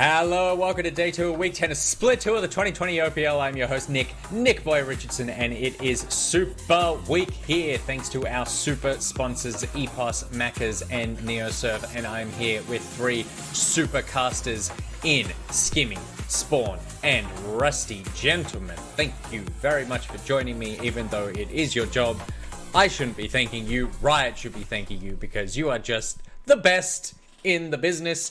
Hello, welcome to day 2 of week 10 of split 2 of the 2020 OPL. I'm your host Nick Boy Richardson, and it is Super Week here thanks to our super sponsors EPOS, Macca's and NeoServe, and I'm here with 3 super casters in Skimmy, Spawn and Rusty. Gentlemen, thank you very much for joining me, even though it is your job. I shouldn't be thanking you, Riot should be thanking you, because you are just the best in the business.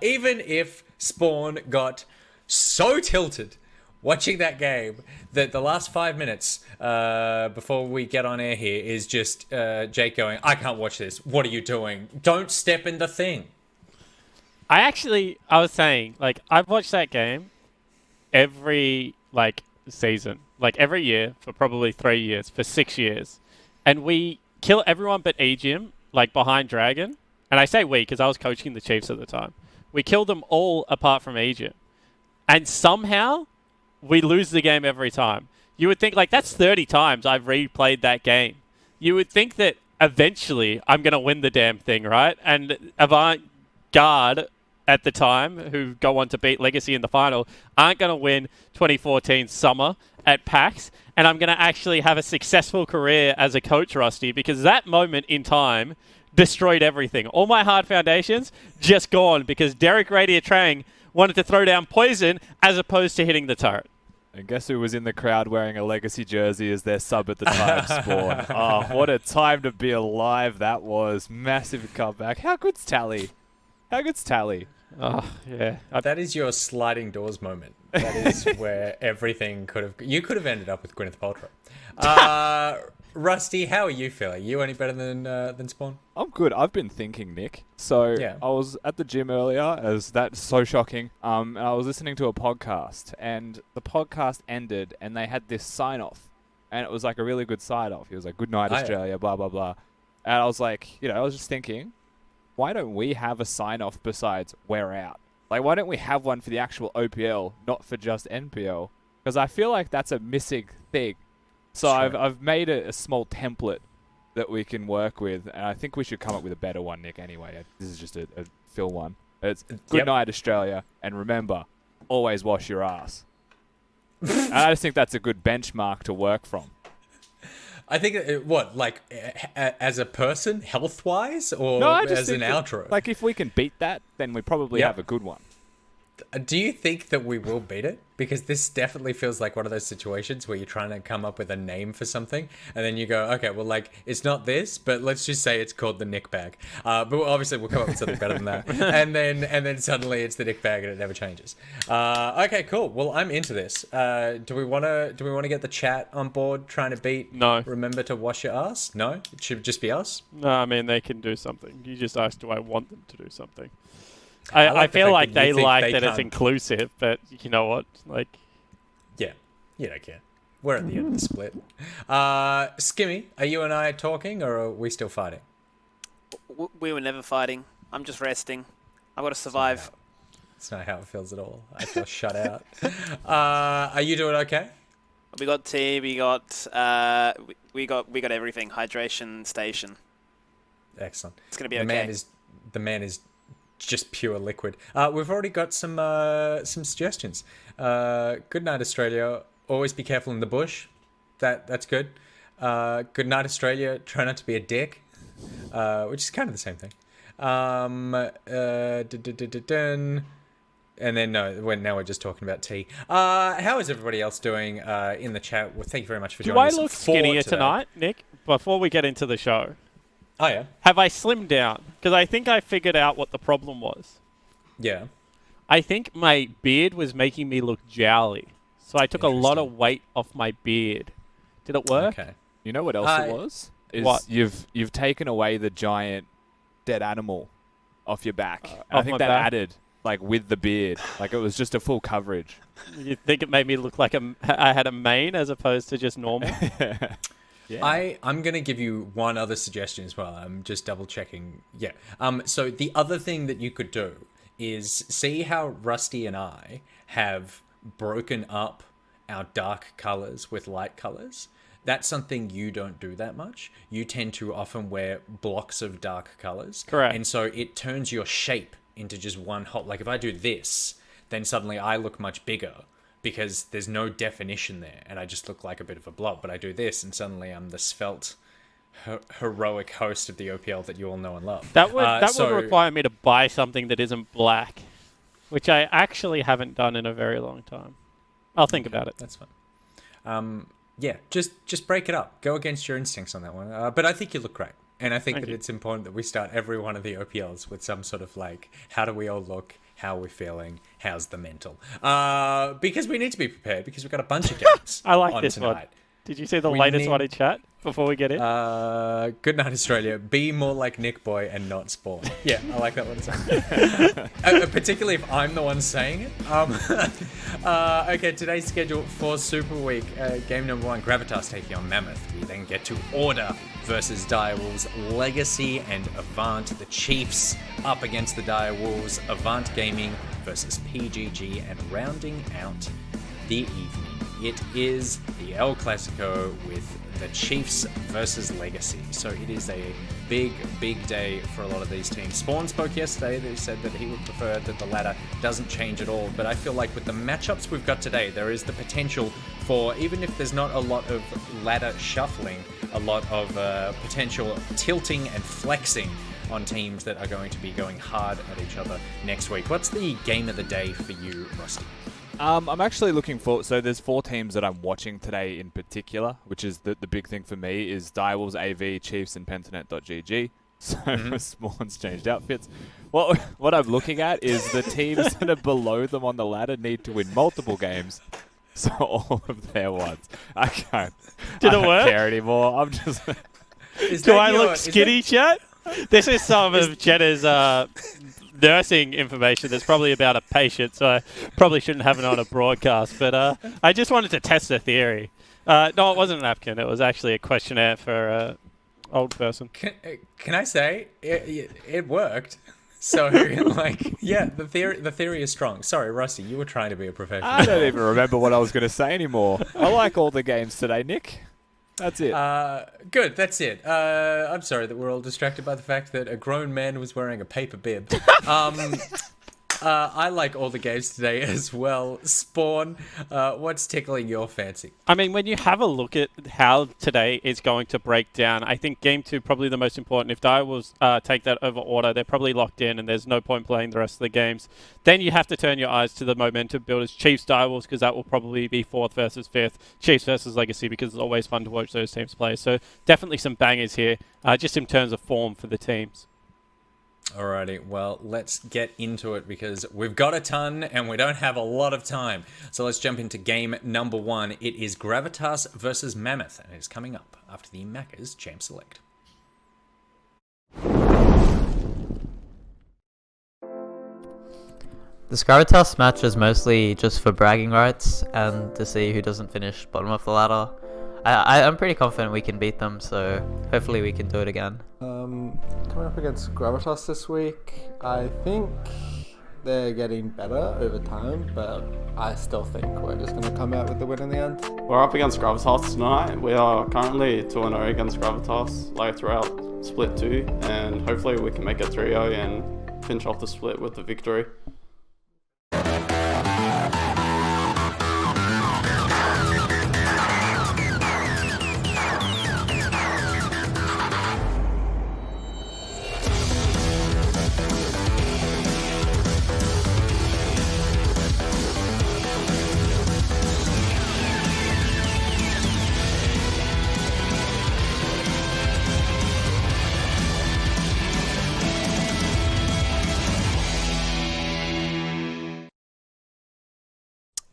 Even if Spawn got so tilted watching that game that the last 5 minutes before we get on air here is just Jake going, I can't watch this. What are you doing? Don't step in the thing. I was saying, I've watched that game every, season. Every year for probably 3 years, for 6 years. And we kill everyone but Aegium, behind Dragon. And I say we because I was coaching the Chiefs at the time. We killed them all apart from Aegium. And somehow, we lose the game every time. You would think, that's 30 times I've replayed that game. You would think that eventually I'm going to win the damn thing, right? And Avant-Garde at the time, who go on to beat Legacy in the final, aren't going to win 2014 summer at PAX. And I'm going to actually have a successful career as a coach, Rusty, because that moment in time destroyed everything. All my hard foundations just gone because Derek Radier Trang wanted to throw down poison as opposed to hitting the turret. And guess who was in the crowd wearing a Legacy jersey as their sub at the time, Spawn? Oh, what a time to be alive that was. Massive comeback. How good's Tally? Oh, yeah. That is your sliding doors moment. That is where everything you could have ended up with Gwyneth Paltrow. Rusty, how are you feeling? You any better than Spawn? I'm good. I've been thinking, Nick. So yeah. I was at the gym earlier, as that's so shocking. And I was listening to a podcast, and the podcast ended, and they had this sign-off. And it was a really good sign-off. It was good night, Australia, blah, blah, blah. And I was I was just thinking, why don't we have a sign-off besides we're out? Why don't we have one for the actual OPL, not for just NPL? Because I feel like that's a missing thing. So sure. I've made a small template that we can work with, and I think we should come up with a better one, Nick, anyway. This is just a Phil one. It's good night, Australia, and remember, always wash your ass. And I just think that's a good benchmark to work from. I think, as a person, health-wise, or No, I just as an think outro? If we can beat that, then we probably have a good one. Do you think that we will beat it? Because this definitely feels like one of those situations where you're trying to come up with a name for something, and then you go, okay, well, it's not this, but let's just say it's called the Nick Bag. But obviously we'll come up with something better than that. And then suddenly it's the Nick Bag and it never changes. Okay, cool. Well, I'm into this. Do we want to get the chat on board trying to beat? No. Remember to wash your ass? No, it should just be us. No, I mean, they can do something. You just asked, do I want them to do something? I feel like they like that it's inclusive, but you know what? Yeah, you don't care. We're at the end of the split. Skimmy, are you and I talking, or are we still fighting? We were never fighting. I'm just resting. I've got to survive. It's not how it feels at all. I feel shut out. Are you doing okay? We got tea. We got everything. Hydration station. Excellent. It's gonna be okay. The man is just pure liquid. We've already got some suggestions. Good night, Australia. Always be careful in the bush. That's good. Good night, Australia. Try not to be a dick, which is kind of the same thing. And then now we're just talking about tea. How is everybody else doing in the chat? Well, thank you very much for joining us. Do I look skinnier tonight, Nick? Before we get into the show. Oh, yeah. Have I slimmed down? Because I think I figured out what the problem was. Yeah. I think my beard was making me look jowly. So I took a lot of weight off my beard. Did it work? Okay. You know what else it was? What? You've taken away the giant dead animal off your back. Off I think my that back? added, with the beard. It was just a full coverage. You think it made me look like I had a mane as opposed to just normal? Yeah. I'm going to give you one other suggestion as well. I'm just double checking. Yeah. So the other thing that you could do is see how Rusty and I have broken up our dark colors with light colors. That's something you don't do that much. You tend to often wear blocks of dark colors. Correct. And so it turns your shape into just one whole. Like if I do this, then suddenly I look much bigger because there's no definition there, and I just look like a bit of a blob. But I do this, and suddenly I'm the svelte, heroic host of the OPL that you all know and love. That would require me to buy something that isn't black, which I actually haven't done in a very long time. I'll think about it. That's fine. Yeah, just break it up. Go against your instincts on that one. But I think you look great. And I think it's important that we start every one of the OPLs with some sort of like, how do we all look? How are we feeling? How's the mental? Because we need to be prepared because we've got a bunch of games I like on this tonight. one. Did you see the latest one in chat before we get in? Good night, Australia. Be more like Nick Boy and not Spawn. Yeah, I like that one. Particularly if I'm the one saying it. Okay, today's schedule for Super Week. Game number 1, Gravitas taking on Mammoth. We then get to Order versus Direwolves, Legacy and Avant. The Chiefs up against the Direwolves, Avant Gaming versus PGG, and rounding out the evening, it is the El Clasico with the Chiefs versus Legacy. So it is a big day for a lot of these teams. Spawn spoke yesterday. They said that he would prefer that the ladder doesn't change at all. But I feel like with the matchups we've got today, there is the potential for, even if there's not a lot of ladder shuffling, a lot of potential tilting and flexing on teams that are going to be going hard at each other next week. What's the game of the day for you, Rusty? I'm actually looking for... So there's 4 teams that I'm watching today in particular, which is the big thing for me, is Direwolves, AV, Chiefs, and Pentanet.gg. So Spawn's changed outfits. What I'm looking at is the teams that are below them on the ladder need to win multiple games. So all of their ones. I can't care anymore. I'm just... Do I look skinny, chat? This is some of Jenna's... nursing information that's probably about a patient, so I probably shouldn't have it on a broadcast, but I just wanted to test the theory. No, it wasn't a napkin. It was actually a questionnaire for an old person. Can I say it worked? So, like, yeah, the theory is strong. Sorry, Rusty, you were trying to be a professional. I don't even remember what I was going to say anymore. I like all the games today, Nick. That's it. Good, that's it. I'm sorry that we're all distracted by the fact that a grown man was wearing a paper bib. I like all the games today as well. Spawn, what's tickling your fancy? I mean, when you have a look at how today is going to break down, I think Game 2 probably the most important. If Direwolves take that over Order, they're probably locked in and there's no point playing the rest of the games. Then you have to turn your eyes to the momentum builders, Chiefs, Direwolves, because that will probably be 4th versus 5th. Chiefs versus Legacy, because it's always fun to watch those teams play. So definitely some bangers here, just in terms of form for the teams. Alrighty, well, let's get into it because we've got a ton and we don't have a lot of time. So let's jump into game number 1. It is Gravitas versus Mammoth, and it's coming up after the Macca's Champ Select. This Gravitas match is mostly just for bragging rights and to see who doesn't finish bottom of the ladder. I'm pretty confident we can beat them, so hopefully we can do it again. Coming up against Gravitas this week, I think they're getting better over time, but I still think we're just going to come out with the win in the end. We're up against Gravitas tonight. We are currently 2-0 against Gravitas, like throughout split 2, and hopefully we can make it 3-0 and finish off the split with the victory.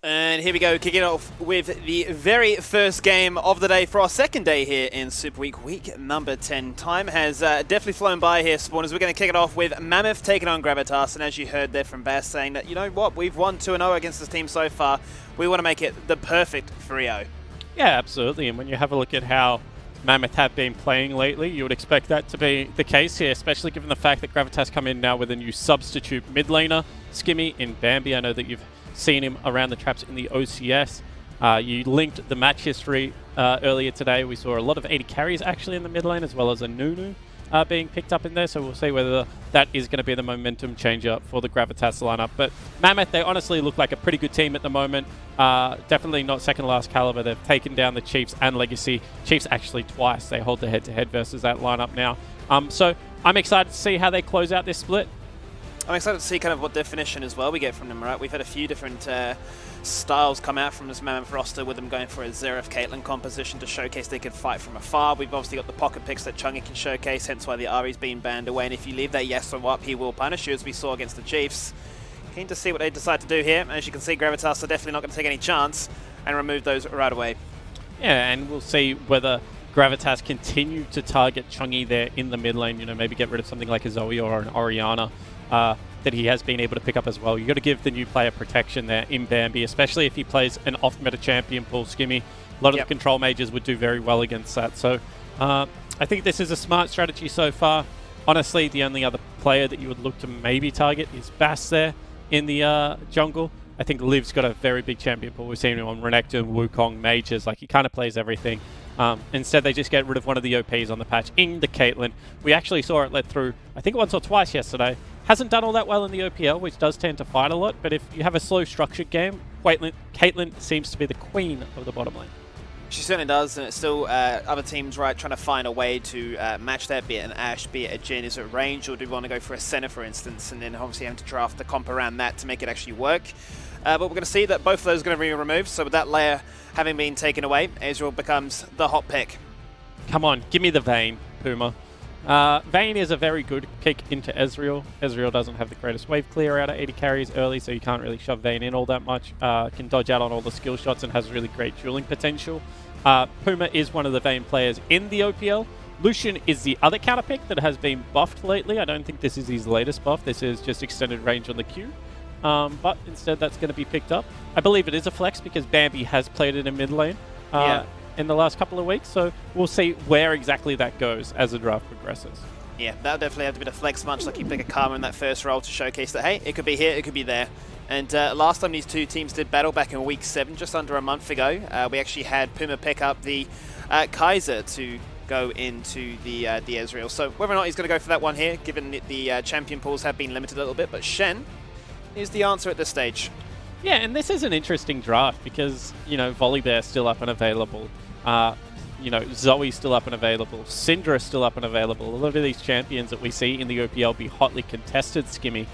And here we go, kicking off with the very first game of the day for our second day here in Super week number 10. Time has definitely flown by here, Spawners. We're going to kick it off with Mammoth taking on Gravitas, and as you heard there from Bass saying that, you know what, we've won 2-0 against this team so far. We want to make it the perfect 3-0. Yeah, absolutely, and when you have a look at how Mammoth have been playing lately, you would expect that to be the case here, especially given the fact that Gravitas come in now with a new substitute mid laner, Skimmy in Bambi. I know that you've seen him around the traps in the OCS. You linked the match history earlier today. We saw a lot of 80 carries actually in the mid lane, as well as a Nunu. being picked up in there, so we'll see whether that is going to be the momentum changer for the Gravitas lineup. But Mammoth, they honestly look like a pretty good team at the moment. Definitely not second last caliber. They've taken down the Chiefs and Legacy. Chiefs actually twice. They hold the head-to-head versus that lineup now. So I'm excited to see how they close out this split. I'm excited to see kind of what definition as well we get from them, right? We've had a few different styles come out from this Mammoth roster, with them going for a Xerath Caitlyn composition to showcase they can fight from afar. We've obviously got the pocket picks that Chungi can showcase, hence why the Ari's been banned away. And if you leave that Yasuo up, he will punish you, as we saw against the Chiefs. Keen to see what they decide to do here. As you can see, Gravitas are definitely not going to take any chance and remove those right away. Yeah, and we'll see whether Gravitas continue to target Chungi there in the mid lane. You know, maybe get rid of something like a Zoe or an Orianna that he has been able to pick up as well. You've got to give the new player protection there in Bambi, especially if he plays an off-meta champion pool Skimmy. A lot of the control mages would do very well against that. So I think this is a smart strategy so far. Honestly, the only other player that you would look to maybe target is Bass there in the jungle. I think Liv's got a very big champion pool. We've seen him on Renekton, Wukong, mages. Like, he kind of plays everything. Instead, they just get rid of one of the OPs on the patch in the Caitlyn. We actually saw it let through, I think, once or twice yesterday. Hasn't done all that well in the OPL, which does tend to fight a lot. But if you have a slow, structured game, Caitlyn seems to be the queen of the bottom lane. She certainly does, and it's still other teams, right, trying to find a way to match that, be it an Ashe, be it a Jhin. Is it range, or do we want to go for a Senna, for instance, and then obviously having to draft the comp around that to make it actually work. But we're going to see that both of those are going to be removed, so with that layer having been taken away, Ezreal becomes the hot pick. Come on, give me the Vayne, Puma. Vayne is a very good pick into Ezreal. Ezreal doesn't have the greatest wave clear out of 80 carries early, so you can't really shove Vayne in all that much. Can dodge out on all the skill shots and has really great dueling potential. Puma is one of the Vayne players in the OPL. Lucian is the other counter pick that has been buffed lately. I don't think this is his latest buff. This is just extended range on the Q. But instead that's going to be picked up. I believe it is a flex because Bambi has played it in mid lane in the last couple of weeks, so we'll see where exactly that goes as the draft progresses. Yeah, that'll definitely have to be a flex, much like you pick a Karma in that first roll to showcase that, hey, it could be here, it could be there. And last time these two teams did battle back in week 7, just under a month ago, we actually had Puma pick up the Kaiser to go into the Ezreal. So whether or not he's going to go for that one here, given that the champion pools have been limited a little bit, but Shen is the answer at this stage. Yeah, and this is an interesting draft because, you know, Volibear's still up and available. You know, Zoe's still up and available. Syndra's still up and available. A lot of these champions that we see in the OPL be hotly contested, Skimmy,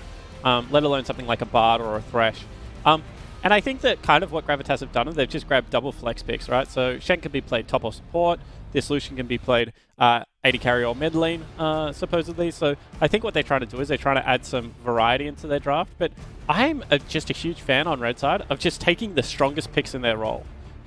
let alone something like a Bard or a Thresh. And I think that kind of what Gravitas have done is they've just grabbed double flex picks, right? So Shen can be played top or support. This Lucian can be played 80 carry or mid lane, supposedly. So I think what they're trying to do is they're trying to add some variety into their draft. But I'm just a huge fan on Red Side of just taking the strongest picks in their role.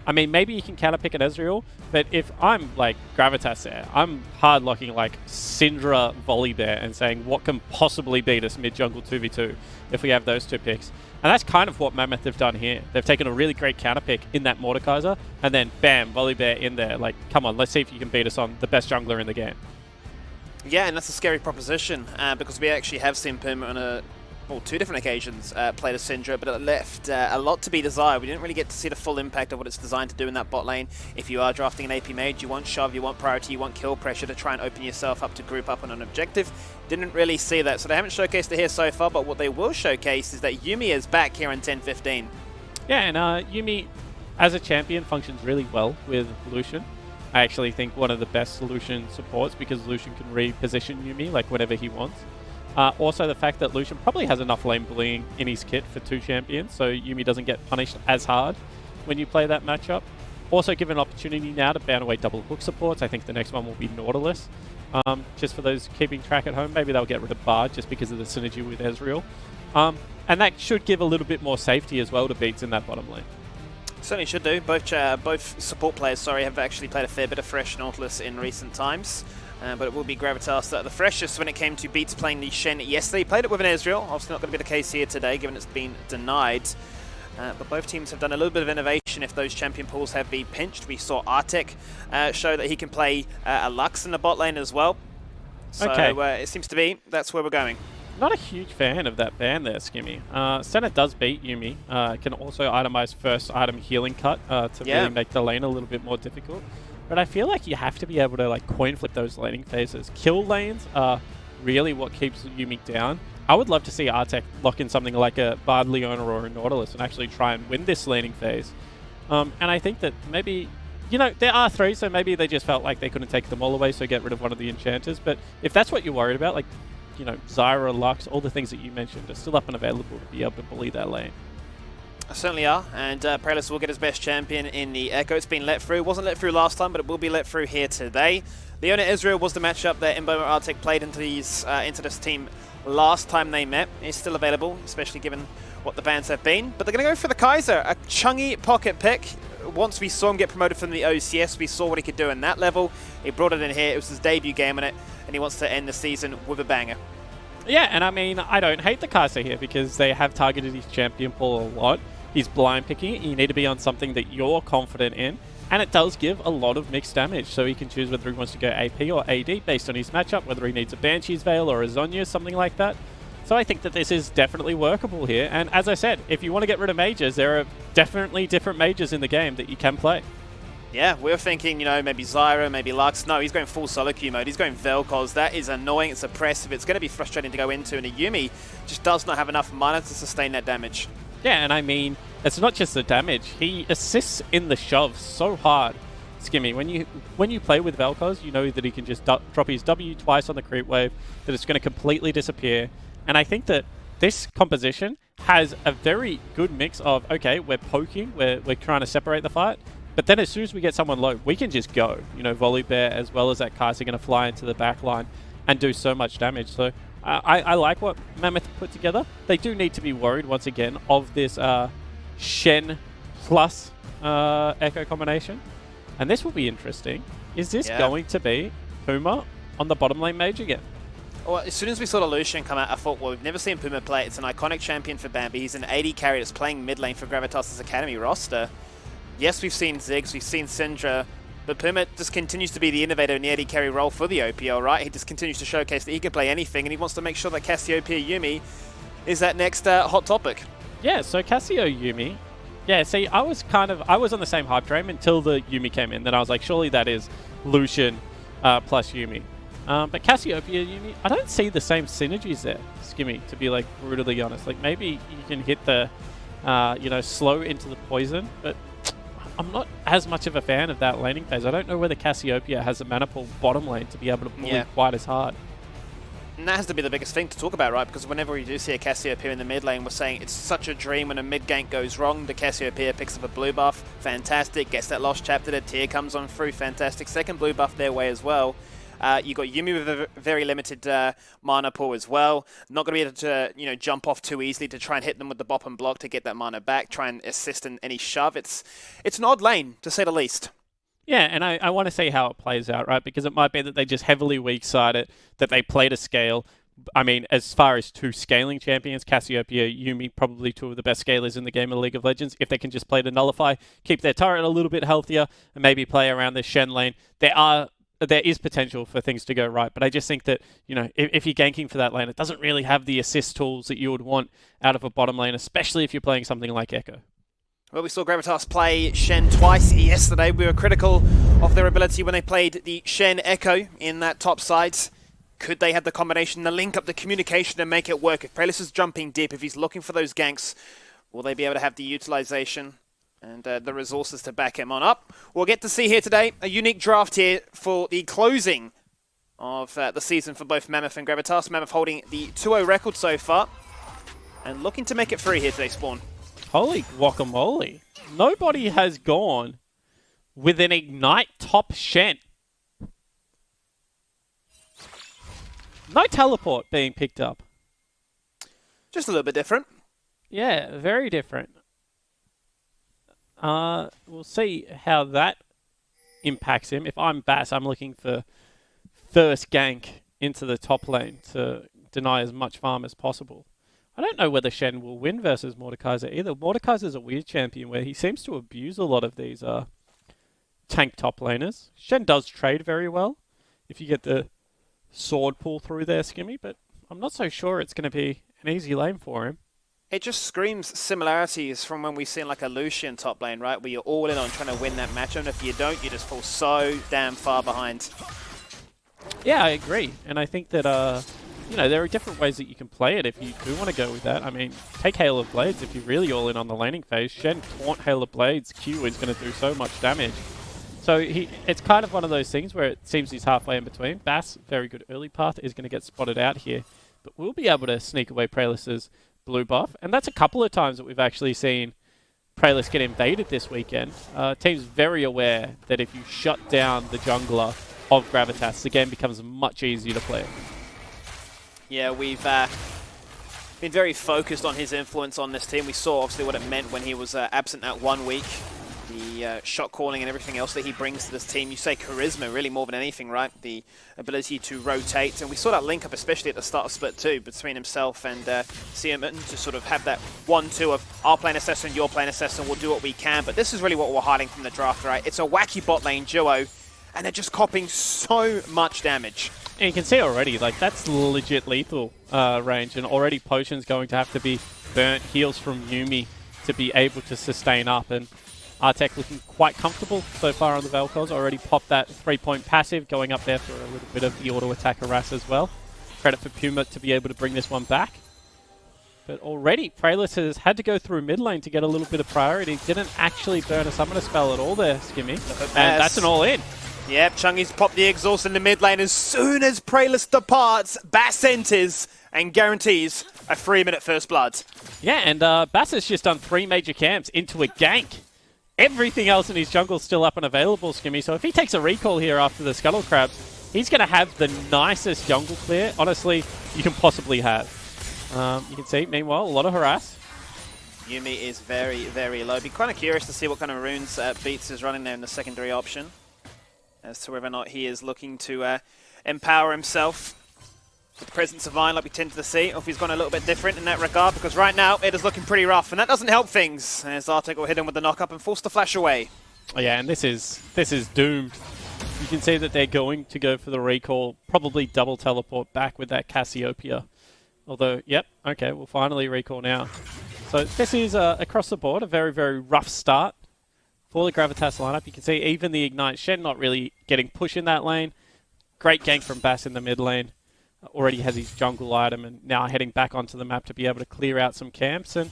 I mean, maybe you can counter pick an Ezreal, but if I'm like Gravitas there, I'm hard locking like Syndra Volibear and saying what can possibly beat us mid-jungle 2v2 if we have those two picks. And that's kind of what Mammoth have done here. They've taken a really great counter pick in that Mordekaiser, and then bam, Volibear in there. Like, come on, let's see if you can beat us on the best jungler in the game. Yeah, and that's a scary proposition because we actually have seen Puma on two different occasions play the Syndra, but it left a lot to be desired. We didn't really get to see the full impact of what it's designed to do in that bot lane. If you are drafting an AP mage, you want shove, you want priority, you want kill pressure to try and open yourself up to group up on an objective. Didn't really see that, so they haven't showcased it here so far, but what they will showcase is that Yuumi is back here in 10-15. Yeah, and Yuumi, as a champion, functions really well with Lucian. I actually think one of the best Lucian supports because Lucian can reposition Yuumi like whenever he wants. Also, the fact that Lucian probably has enough lane bullying in his kit for 2 champions, so Yuumi doesn't get punished as hard when you play that matchup. Also, given an opportunity now to ban away double hook supports, I think the next one will be Nautilus. Just for those keeping track at home, maybe they'll get rid of Bard just because of the synergy with Ezreal. And that should give a little bit more safety as well to beats in that bottom lane. Certainly should do. Both support players, have actually played a fair bit of Fresh Nautilus in recent times. But it will be Gravitas that are the freshest when it came to Beats playing the Shen yesterday. Played it with an Ezreal. Obviously not going to be the case here today, given it's been denied. But both teams have done a little bit of innovation if those champion pools have been pinched. We saw Artek show that he can play a Lux in the bot lane as well. So it seems to be that's where we're going. Not a huge fan of that ban there, Skimmy. Senna does beat Yuumi. Can also itemize first item healing cut to really make the lane a little bit more difficult. but I feel like you have to be able to like coin flip those laning phases. Kill lanes are really what keeps Yuumi down. I would love to see Artec lock in something like a Bard Leona or a Nautilus and actually try and win this laning phase. And I think that maybe, you know, there are 3, so maybe they just felt like they couldn't take them all away, so get rid of one of the enchanters. But if that's what you're worried about, like, you know, Zyra, Lux, all the things that you mentioned are still up and available to be able to bully that lane. Certainly are, and Prellis will get his best champion in the Echo. It's been let through. Wasn't let through last time, but it will be let through here today. Leona Israel was the matchup that Imbo Arctic played into this team last time they met. It's still available, especially given what the bans have been. But they're going to go for the Kaiser, a chungy pocket pick. Once we saw him get promoted from the OCS, we saw what he could do in that level. He brought it in here. It was his debut game on it, and he wants to end the season with a banger. Yeah, and I mean, I don't hate the Kaiser here because they have targeted his champion pool a lot. He's blind picking. You need to be on something that you're confident in. And it does give a lot of mixed damage, so he can choose whether he wants to go AP or AD based on his matchup, whether he needs a Banshee's Veil or a Zhonya, something like that. So I think that this is definitely workable here. And as I said, if you want to get rid of mages, there are definitely different mages in the game that you can play. Yeah, we were thinking, you know, maybe Zyra, maybe Lux. No, he's going full solo queue mode. He's going Vel'Koz. That is annoying. It's oppressive. It's going to be frustrating to go into. And a Yuumi just does not have enough mana to sustain that damage. Yeah, and I mean, it's not just the damage. He assists in the shove so hard, Skimmy. When you play with Vel'Koz, you know that he can just drop his W twice on the creep wave, that it's going to completely disappear. And I think that this composition has a very good mix of, okay, we're poking, we're trying to separate the fight, but then as soon as we get someone low, we can just go. You know, Volley Bear as well as that Kaiser going to fly into the back line and do so much damage. So I like what Mammoth put together. They do need to be worried, once again, of this Shen plus Echo combination. And this will be interesting. Is this going to be Puma on the bottom lane mage again? Well, as soon as we saw the Lucian come out, I thought, well, we've never seen Puma play. It's an iconic champion for Bambi. He's an AD carry that's playing mid lane for Gravitas' Academy roster. Yes, we've seen Ziggs, we've seen Syndra, but Puma just continues to be the innovator in the AD carry role for the OPL, right? He just continues to showcase that he can play anything, and he wants to make sure that Cassiopeia Yuumi is that next hot topic. Yeah, so Cassio Yuumi. Yeah, see, I was on the same hype train until the Yuumi came in. Then I was like, surely that is Lucian plus Yuumi. But Cassiopeia Yuumi, I don't see the same synergies there, Skimmy, to be like brutally honest. Like maybe you can hit the, you know, slow into the poison, but I'm not as much of a fan of that laning phase. I don't know whether Cassiopeia has a mana pool bottom lane to be able to bully quite as hard. And that has to be the biggest thing to talk about, right? Because whenever we do see a Cassiopeia in the mid lane, we're saying it's such a dream when a mid gank goes wrong. The Cassiopeia picks up a blue buff, fantastic. Gets that lost chapter, the tier comes on through, fantastic. Second blue buff their way as well. You got Yuumi with a very limited mana pool as well. Not going to be able to, you know, jump off too easily to try and hit them with the bop and block to get that mana back. Try and assist in any shove. It's an odd lane, to say the least. Yeah, and I want to see how it plays out, right? Because it might be that they just heavily weak-side it, that they play to scale. I mean, as far as two scaling champions, Cassiopeia, Yuumi, probably two of the best scalers in the game of League of Legends. If they can just play to nullify, keep their turret a little bit healthier, and maybe play around the Shen lane, there is potential for things to go right. But I just think that, you know, if you're ganking for that lane, it doesn't really have the assist tools that you would want out of a bottom lane, especially if you're playing something like Echo. Well, we saw Gravitas play Shen twice yesterday. We were critical of their ability when they played the Shen Echo in that top side. Could they have the combination, the link up, the communication to make it work? If Prellis is jumping deep, if he's looking for those ganks, will they be able to have the utilization and the resources to back him on up? We'll get to see here today a unique draft here for the closing of the season for both Mammoth and Gravitas. Mammoth holding the 2-0 record so far and looking to make it free here today, Spawn. Holy guacamole. Nobody has gone with an Ignite top Shen. No teleport being picked up. Just a little bit different. Yeah, very different. We'll see how that impacts him. If I'm Bass, I'm looking for first gank into the top lane to deny as much farm as possible. I don't know whether Shen will win versus Mordekaiser either. Mordekaiser's a weird champion where he seems to abuse a lot of these tank top laners. Shen does trade very well if you get the sword pull through there, Skimmy, but I'm not so sure it's going to be an easy lane for him. It just screams similarities from when we've seen like a Lucian top lane, right? Where you're all in on trying to win that match, and if you don't, you just fall so damn far behind. Yeah, I agree. And I think that, you know, there are different ways that you can play it if you do want to go with that. I mean, take Hail of Blades if you're really all in on the laning phase. Shen taunt Hail of Blades, Q is going to do so much damage. So it's kind of one of those things where it seems he's halfway in between. Bass, very good early path, is going to get spotted out here. But we'll be able to sneak away Pralis's blue buff. And that's a couple of times that we've actually seen Pralis get invaded this weekend. Team's very aware that if you shut down the jungler of Gravitas, the game becomes much easier to play. Yeah, we've been very focused on his influence on this team. We saw obviously what it meant when he was absent that 1 week. The shot calling and everything else that he brings to this team. You say charisma really more than anything, right? The ability to rotate. And we saw that link up especially at the start of Split 2 between himself and Seaman to sort of have that 1-2 of our playing assassin, your playing assassin, we'll do what we can. But this is really what we're hiding from the draft, right? It's a wacky bot lane duo and they're just copying so much damage. And you can see already, like, that's legit lethal range, and already Potion's going to have to be burnt, heals from Yuumi to be able to sustain up, and Artek looking quite comfortable so far on the Vel'Koz. Already popped that 3-point passive, going up there for a little bit of the auto-attack harass as well. Credit for Puma to be able to bring this one back. But already, Pralis has had to go through mid lane to get a little bit of priority. Didn't actually burn a summoner spell at all there, Skimmy. And that's an all-in. Yep, Chungy's popped the exhaust in the mid lane. As soon as Pralis departs, Bass enters and guarantees a 3-minute first blood. Yeah, and Bass has just done 3 major camps into a gank. Everything else in his jungle is still up and available, Skimmy. So if he takes a recall here after the Scuttle Crabs, he's going to have the nicest jungle clear, honestly, you can possibly have. You can see, meanwhile, a lot of harass. Yuumi is very, very low. Be kind of curious to see what kind of runes Beats is running there in the secondary option, as to whether or not he is looking to empower himself with the presence of Vine like we tend to see, or if he's gone a little bit different in that regard, because right now it is looking pretty rough, and that doesn't help things, as Artek will hit him with the knock-up and force the flash away. Oh yeah, and this is doomed. You can see that they're going to go for the recall, probably double teleport back with that Cassiopeia. Although, yep, okay, we'll finally recall now. So this is, across the board, a very, very rough start for the Gravitas lineup. You can see even the Ignite Shen not really getting push in that lane. Great gank from Bass in the mid lane. Already has his jungle item and now heading back onto the map to be able to clear out some camps. And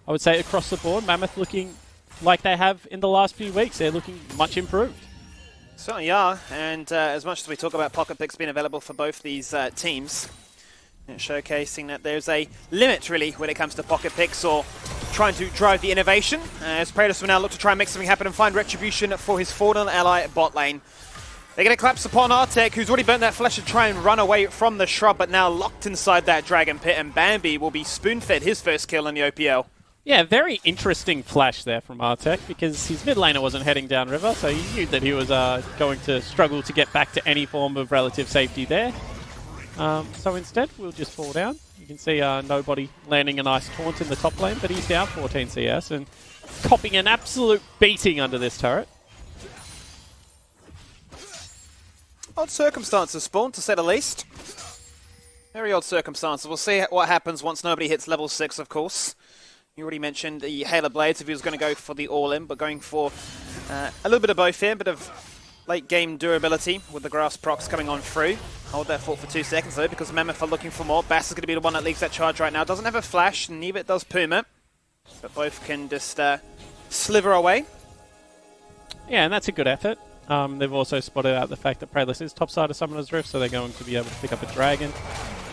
I would say across the board, Mammoth looking like they have in the last few weeks. They're looking much improved. Certainly are, and as much as we talk about pocket picks being available for both these teams, showcasing that there's a limit really when it comes to pocket picks or trying to drive the innovation, as Pralis will now look to try and make something happen and find retribution for his fallen ally bot lane. They're going to collapse upon Artek, who's already burnt that flesh to try and run away from the shrub, but now locked inside that dragon pit, and Bambi will be spoon-fed his first kill in the OPL. Yeah, very interesting flash there from Artek, because his mid laner wasn't heading downriver, so he knew that he was going to struggle to get back to any form of relative safety there. So instead, we'll just fall down. You can see Nobody landing a nice taunt in the top lane, but he's down 14 CS and copping an absolute beating under this turret. Odd circumstances, Spawn, to say the least. Very odd circumstances. We'll see what happens once Nobody hits level 6, of course. You already mentioned the Halo Blades if he was going to go for the all-in, but going for a little bit of both here, a bit of late-game durability with the grass procs coming on through. Hold that thought for 2 seconds, though, because Mammoth are looking for more. Bass is going to be the one that leads that charge right now. Doesn't have a flash, neither does Puma, but both can just sliver away. Yeah, and that's a good effort. They've also spotted out the fact that Pralis is topside of Summoner's Rift, so they're going to be able to pick up a dragon.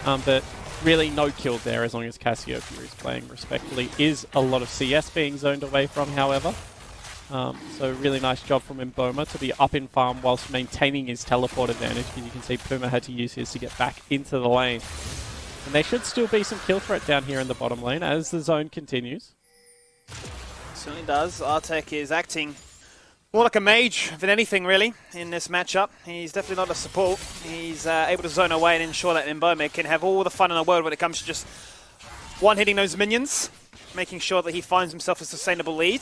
But really no kill there as long as Cassiopeia is playing respectfully. Is a lot of CS being zoned away from, however. So really nice job from Mboma to be up in farm whilst maintaining his teleport advantage, because you can see Puma had to use his to get back into the lane. And there should still be some kill threat down here in the bottom lane as the zone continues. Certainly does. Artek is acting more like a mage than anything, really, in this matchup. He's definitely not a support. He's able to zone away and ensure that Mboma can have all the fun in the world when it comes to just one-hitting those minions, making sure that he finds himself a sustainable lead.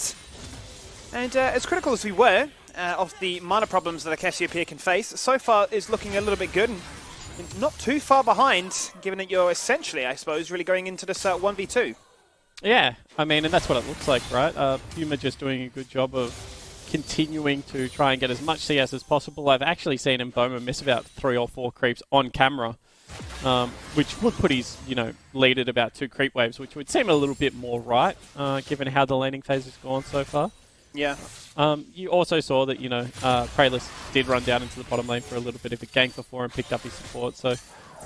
And as critical as we were of the minor problems that a Cassiopeia can face, so far is looking a little bit good and not too far behind, given that you're essentially, I suppose, really going into this 1v2. Yeah, I mean, and that's what it looks like, right? Puma just doing a good job of continuing to try and get as much CS as possible. I've actually seen Mboma miss about 3 or 4 creeps on camera, which would put his, lead at about 2 creep waves, which would seem a little bit more right, given how the laning phase has gone so far. Yeah. You also saw that, Prayless did run down into the bottom lane for a little bit of a gank before and picked up his support, so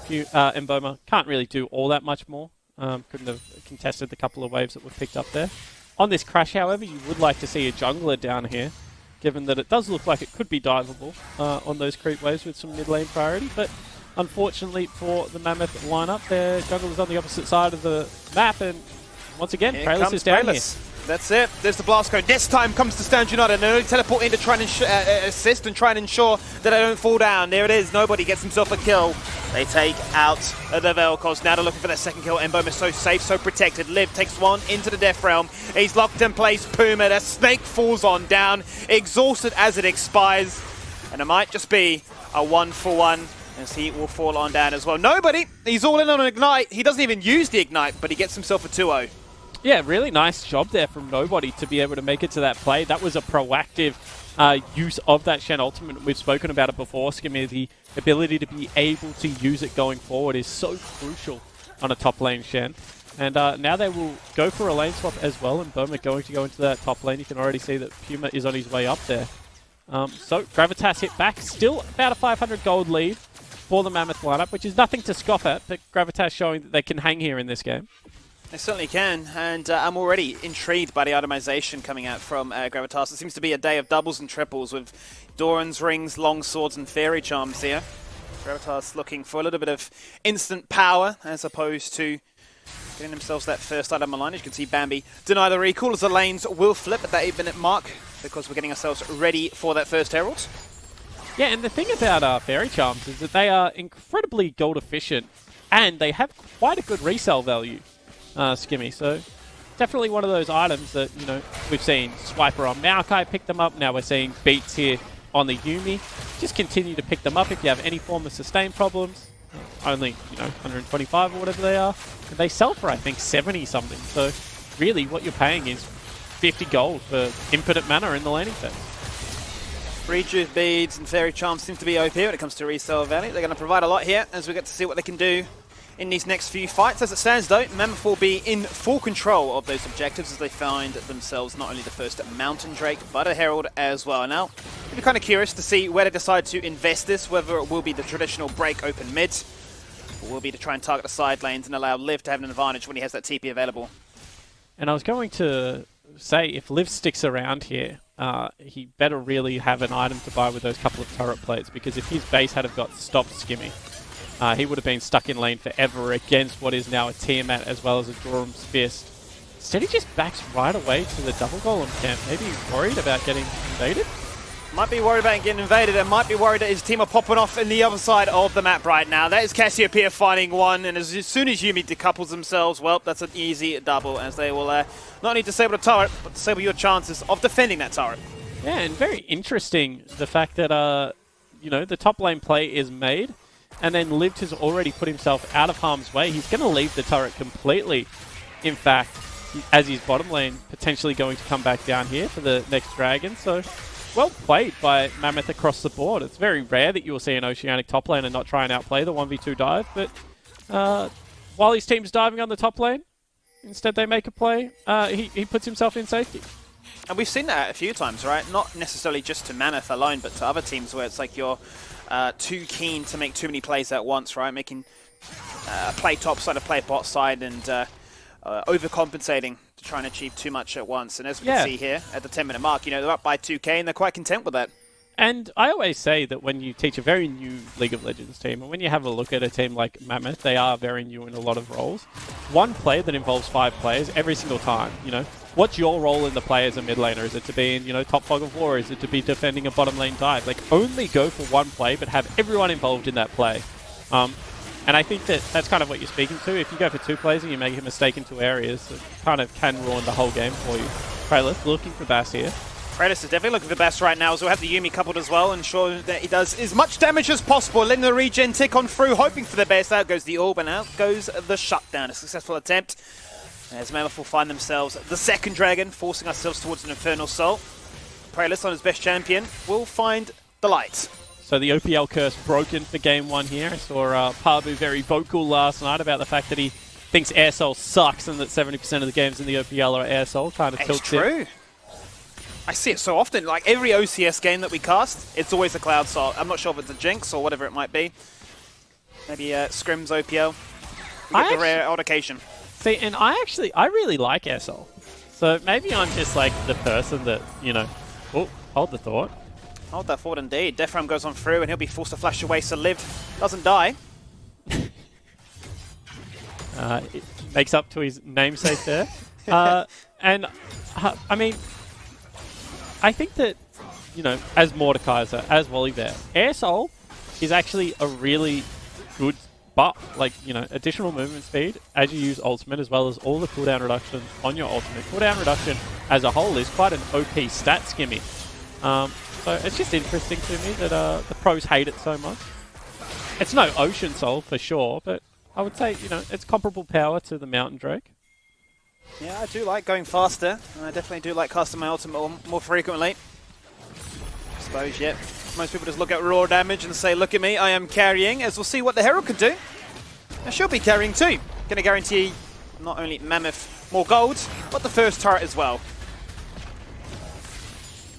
Mboma can't really do all that much more. Couldn't have contested the couple of waves that were picked up there. On this crash, however, you would like to see a jungler down here, given that it does look like it could be diveable on those creep waves with some mid lane priority, but unfortunately for the Mammoth lineup, their jungle is on the opposite side of the map, and once again, Prayless is down here. That's it. There's the blast code. This time comes to Stand United. And only teleport in to try and assist and try and ensure that they don't fall down. There it is. Nobody gets himself a kill. They take out the Vel'Koz. Now they're looking for their second kill. Mboma is so safe, so protected. Liv takes one into the Death Realm. He's locked in place. Puma, the snake falls on down, exhausted as it expires. And it might just be a 1-for-1 as he will fall on down as well. Nobody. He's all in on an Ignite. He doesn't even use the Ignite, but he gets himself a 2-0. Yeah, really nice job there from Nobody to be able to make it to that play. That was a proactive use of that Shen ultimate. We've spoken about it before, Skimmy. The ability to be able to use it going forward is so crucial on a top lane Shen. And now they will go for a lane swap as well, and Mboma going to go into that top lane. You can already see that Puma is on his way up there. So Gravitas hit back. Still about a 500 gold lead for the Mammoth lineup, which is nothing to scoff at, but Gravitas showing that they can hang here in this game. They certainly can, and I'm already intrigued by the itemization coming out from Gravitas. It seems to be a day of doubles and triples with Doran's rings, long swords, and fairy charms here. Gravitas looking for a little bit of instant power as opposed to getting themselves that first item online. As you can see, Bambi deny the recall as the lanes will flip at that 8-minute mark because we're getting ourselves ready for that first Herald. Yeah, and the thing about fairy charms is that they are incredibly gold efficient and they have quite a good resale value. Skimmy, so definitely one of those items that, we've seen Swiper on Maokai pick them up. Now we're seeing Beats here on the Yuumi. Just continue to pick them up if you have any form of sustain problems. Only, 125 or whatever they are. And they sell for, I think, 70 something. So really what you're paying is 50 gold for infinite mana in the laning phase. Rejuve beads and fairy charms seem to be OP when it comes to resale value. They're going to provide a lot here as we get to see what they can do in these next few fights. As it stands though, Mammoth will be in full control of those objectives as they find themselves not only the first Mountain Drake, but a Herald as well. Now, I'd be kind of curious to see where they decide to invest this, whether it will be the traditional break open mid, or will be to try and target the side lanes and allow Liv to have an advantage when he has that TP available. And I was going to say, if Liv sticks around here, he better really have an item to buy with those couple of turret plates, because if his base had have got stopped Skimmy, he would have been stuck in lane forever against what is now a Tiamat as well as a Durham's Fist. Instead, he just backs right away to the double golem camp. Maybe he's worried about getting invaded? Might be worried about getting invaded and might be worried that his team are popping off in the other side of the map right now. That is Cassiopeia finding one, and as soon as Yuumi decouples themselves, well, that's an easy double as they will not only disable the turret, but disable your chances of defending that turret. Yeah, and very interesting the fact that, the top lane play is made. And then Lived has already put himself out of harm's way. He's going to leave the turret completely. In fact, as his bottom lane potentially going to come back down here for the next dragon. So, well played by Mammoth across the board. It's very rare that you'll see an Oceanic top lane and not try and outplay the 1v2 dive. But while his team's diving on the top lane, instead they make a play, he puts himself in safety. And we've seen that a few times, right? Not necessarily just to Mammoth alone, but to other teams where it's like you're too keen to make too many plays at once, right? Making play top side or play bot side and overcompensating to try and achieve too much at once. And as we can see here at the 10-minute mark, they're up by 2k and they're quite content with that. And I always say that when you teach a very new League of Legends team, and when you have a look at a team like Mammoth, they are very new in a lot of roles. One play that involves 5 players every single time, What's your role in the play as a mid laner? Is it to be in, top fog of war? Is it to be defending a bottom lane dive? Like, only go for one play, but have everyone involved in that play. And I think that's kind of what you're speaking to. If you go for 2 plays and you make a mistake in 2 areas, it kind of can ruin the whole game for you. Prayless looking for Bass here. Kratos is definitely looking for the best right now, as we'll have the Yuumi coupled as well, ensure that he does as much damage as possible, letting the regen tick on through, hoping for the best. Out goes the orb, and out goes the shutdown. A successful attempt. As Mammoth will find themselves the second dragon, forcing ourselves towards an Infernal Soul. Prelist on his best champion will find the light. So the OPL curse broken for game 1 here. I saw Parbu very vocal last night about the fact that he thinks Air Soul sucks and that 70% of the games in the OPL are Air Soul. Kind of tilts It's true. I see it so often. Like every OCS game that we cast, it's always a Cloud Soul. I'm not sure if it's a Jinx or whatever it might be. Maybe Scrim's OPL. We get the rare altercation. See, and I really like Air Soul. So maybe I'm just like the person that, you know... Oh, hold the thought. Hold that thought indeed. Deathram goes on through and he'll be forced to flash away, so Liv doesn't die. It makes up to his namesake there. And, I mean, I think that, you know, as Mordekaiser, as Volibear, Air Soul is actually a really good buff. Like, you know, additional movement speed as you use ultimate, as well as all the cooldown reductions on your ultimate. Cooldown reduction as a whole is quite an OP stat skimmy. So it's just interesting to me that the pros hate it so much. It's no Ocean Soul for sure, but I would say, you know, it's comparable power to the Mountain Drake. Yeah, I do like going faster. And I definitely do like casting my ultimate more frequently. I suppose, yeah. Most people just look at raw damage and say, look at me, I am carrying, as we'll see what the Herald could do. And she'll be carrying too. Going to guarantee not only Mammoth more gold, but the first turret as well.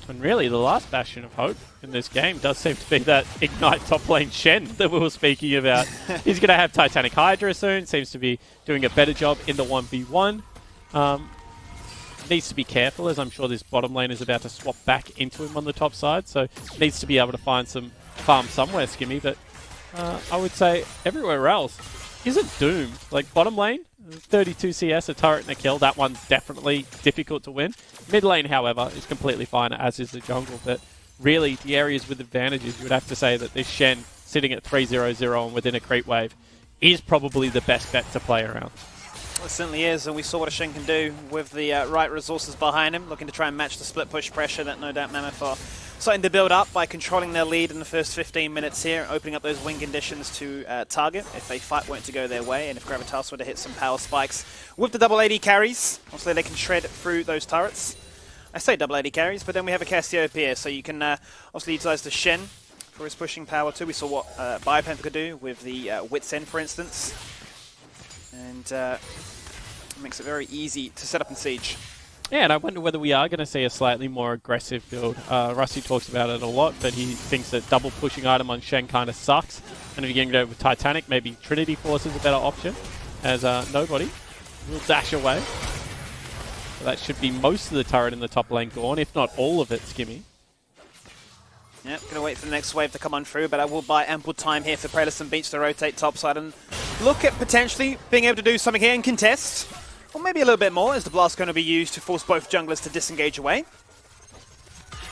And really, the last bastion of hope in this game does seem to be that Ignite top lane Shen that we were speaking about. He's going to have Titanic Hydra soon. Seems to be doing a better job in the 1v1. Needs to be careful, as I'm sure this bottom lane is about to swap back into him on the top side. So needs to be able to find some farm somewhere, Skimmy. But I would say everywhere else isn't doomed. Like bottom lane, 32 CS, a turret and a kill. That one's definitely difficult to win. Mid lane, however, is completely fine, as is the jungle. But really, the areas with advantages, you would have to say that this Shen sitting at 3-0-0 and within a creep wave is probably the best bet to play around. Well, it certainly is, and we saw what a Shen can do with the right resources behind him, looking to try and match the split push pressure that no doubt Mammoth are starting to build up by controlling their lead in the first 15 minutes here, opening up those win conditions to target if they fight weren't to go their way, and if Gravitas were to hit some power spikes with the double AD carries, obviously they can shred through those turrets. I say double AD carries, but then we have a Cassiopeia, so you can obviously utilize the Shen for his pushing power too. We saw what Biopanther could do with the Wit's End, for instance. And makes it very easy to set up in Siege. Yeah, and I wonder whether we are going to see a slightly more aggressive build. Rusty talks about it a lot, but he thinks that double pushing item on Shen kind of sucks. And if you can go with Titanic, maybe Trinity Force is a better option, as nobody will dash away. So that should be most of the turret in the top lane gone, if not all of it, Skimmy. Yep, going to wait for the next wave to come on through, but I will buy ample time here for Prelist and Beach to rotate topside and look at potentially being able to do something here and contest. Or maybe a little bit more, as the blast going to be used to force both junglers to disengage away.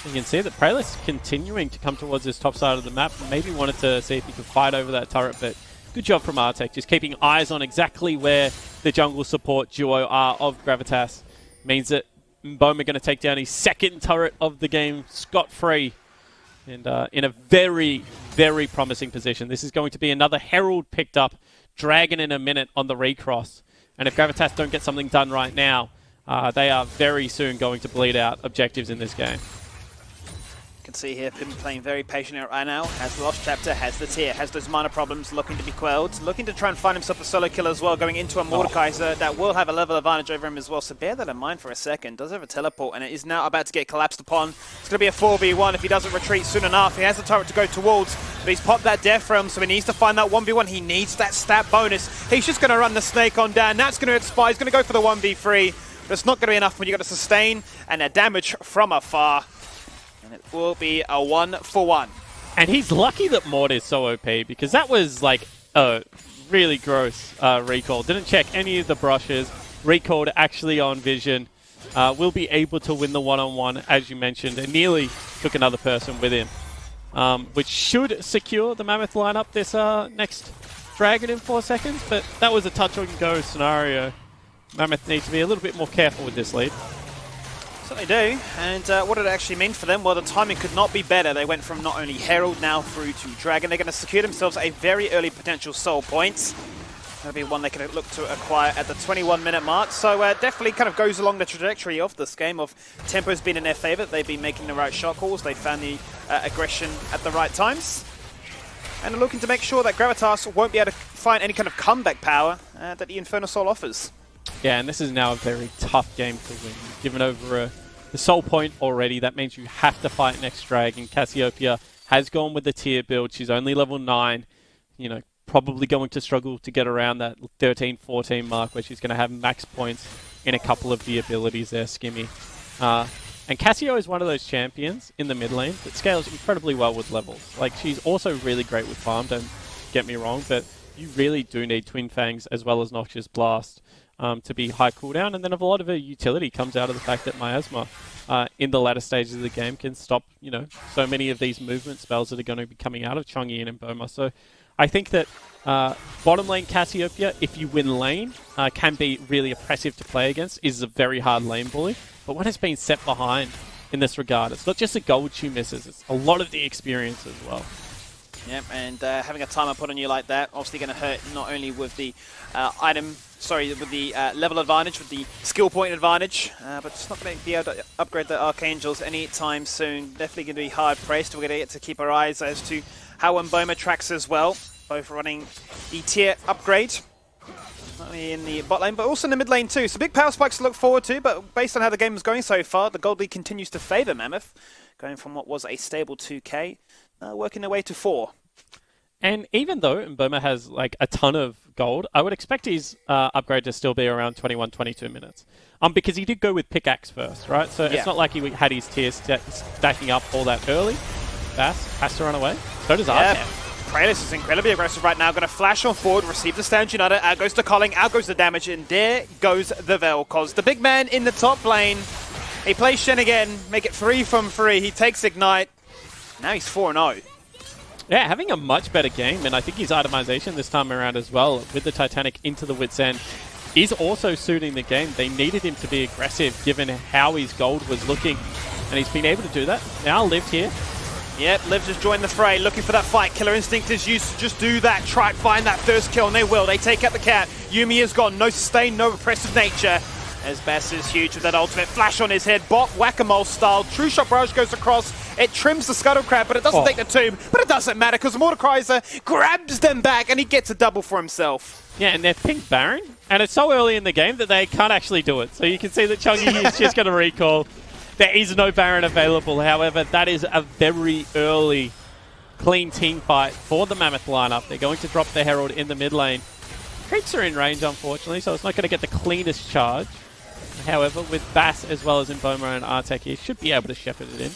You can see that Prelist continuing to come towards this top side of the map. Maybe wanted to see if he could fight over that turret, but good job from Artek, just keeping eyes on exactly where the jungle support duo are of Gravitas. Means that Mboma going to take down his second turret of the game scot-free. And in a very, very promising position. This is going to be another Herald picked up. Dragon in a minute on the recross. And if Gravitas don't get something done right now, they are very soon going to bleed out objectives in this game. You can see here Pim playing very patient right now. Has the Lost Chapter, has the Tear, has those mana problems looking to be quelled. Looking to try and find himself a solo kill as well, going into a Mordekaiser that will have a level advantage over him as well. So bear that in mind for a second. Does have a teleport and it is now about to get collapsed upon. It's going to be a 4v1 if he doesn't retreat soon enough. He has the turret to go towards, but he's popped that Death Realm, so he needs to find that 1v1. He needs that stat bonus. He's just going to run the Snake on down. That's going to expire. He's going to go for the 1v3, but it's not going to be enough when you got a sustain and a damage from afar. And it will be a 1-for-1. And he's lucky that Mord is so OP, because that was like a really gross recall. Didn't check any of the brushes. Recalled actually on Vision. Will be able to win the one-on-one, as you mentioned, and nearly took another person with him. Which should secure the Mammoth lineup this next Dragon in 4 seconds, but that was a touch-on-go scenario. Mammoth needs to be a little bit more careful with this lead. Certainly do, and what did it actually mean for them? Well, the timing could not be better. They went from not only Herald now through to Dragon. They're going to secure themselves a very early potential soul point. That'll be one they can look to acquire at the 21-minute mark. So definitely kind of goes along the trajectory of this game of tempo's been in their favor. They've been making the right shot calls. They found the aggression at the right times. And are looking to make sure that Gravitas won't be able to find any kind of comeback power that the Infernal Soul offers. Yeah, and this is now a very tough game to win. You've given over the soul point already. That means you have to fight next Dragon. Cassiopeia has gone with the tier build. She's only level 9. You know, probably going to struggle to get around that 13, 14 mark where she's going to have max points in a couple of the abilities there, Skimmy. And Cassio is one of those champions in the mid lane that scales incredibly well with levels. Like, she's also really great with farm, don't get me wrong, but you really do need Twin Fangs as well as Noxious Blast to be high cooldown, and then a lot of her utility comes out of the fact that Miasma in the latter stages of the game can stop, you know, so many of these movement spells that are going to be coming out of Chang'e and Boma. So I think that bottom lane Cassiopeia, if you win lane, can be really oppressive to play against, is a very hard lane bully. But when it's been set behind in this regard, it's not just the gold she misses, it's a lot of the experience as well. Yep, and having a timer put on you like that, obviously going to hurt not only with the with the level advantage, with the skill point advantage, but it's not going to be able to upgrade the Archangels anytime soon. Definitely going to be hard pressed. We're going to get to keep our eyes as to how Mboma tracks as well. Both running the tier upgrade, not only in the bot lane, but also in the mid lane too. So big power spikes to look forward to, but based on how the game is going so far, the gold lead continues to favour Mammoth, going from what was a stable 2k, working their way to 4. And even though Mboma has like a ton of gold, I would expect his upgrade to still be around 21, 22 minutes. Because he did go with pickaxe first, right? So it's not like he had his tiers stacking up all that early. Bass has to run away. So does Artem. Kratos is incredibly aggressive right now. Going to flash on forward, receive the stand United. Out goes the Culling, out goes the damage, and there goes the Vel'Koz. The big man in the top lane. He plays Shen again, make it 3 from 3. He takes Ignite. Now he's 4-0. Yeah, having a much better game, and I think his itemization this time around as well, with the Titanic into the Wit's End, is also suiting the game. They needed him to be aggressive given how his gold was looking, and he's been able to do that. Now Liv here. Yep, Liv just joined the fray, looking for that fight. Killer Instinct is used to just do that, try to find that first kill, and they will. They take out the cat. Yuumi is gone, no sustain, no repressive nature. As Bass is huge with that ultimate flash on his head, bot whack-a-mole style. True Shot Barrage goes across, it trims the Scuttle Crab, but it doesn't take the tomb. But it doesn't matter, because Mordekaiser grabs them back, and he gets a double for himself. Yeah, and they're pink Baron, and it's so early in the game that they can't actually do it. So you can see that Chang'e is just going to recall. There is no Baron available, however, that is a very early clean team fight for the Mammoth lineup. They're going to drop the Herald in the mid lane. Creeps are in range, unfortunately, so it's not going to get the cleanest charge. However, with Bass as well as Mboma and Artek here, should be able to shepherd it in.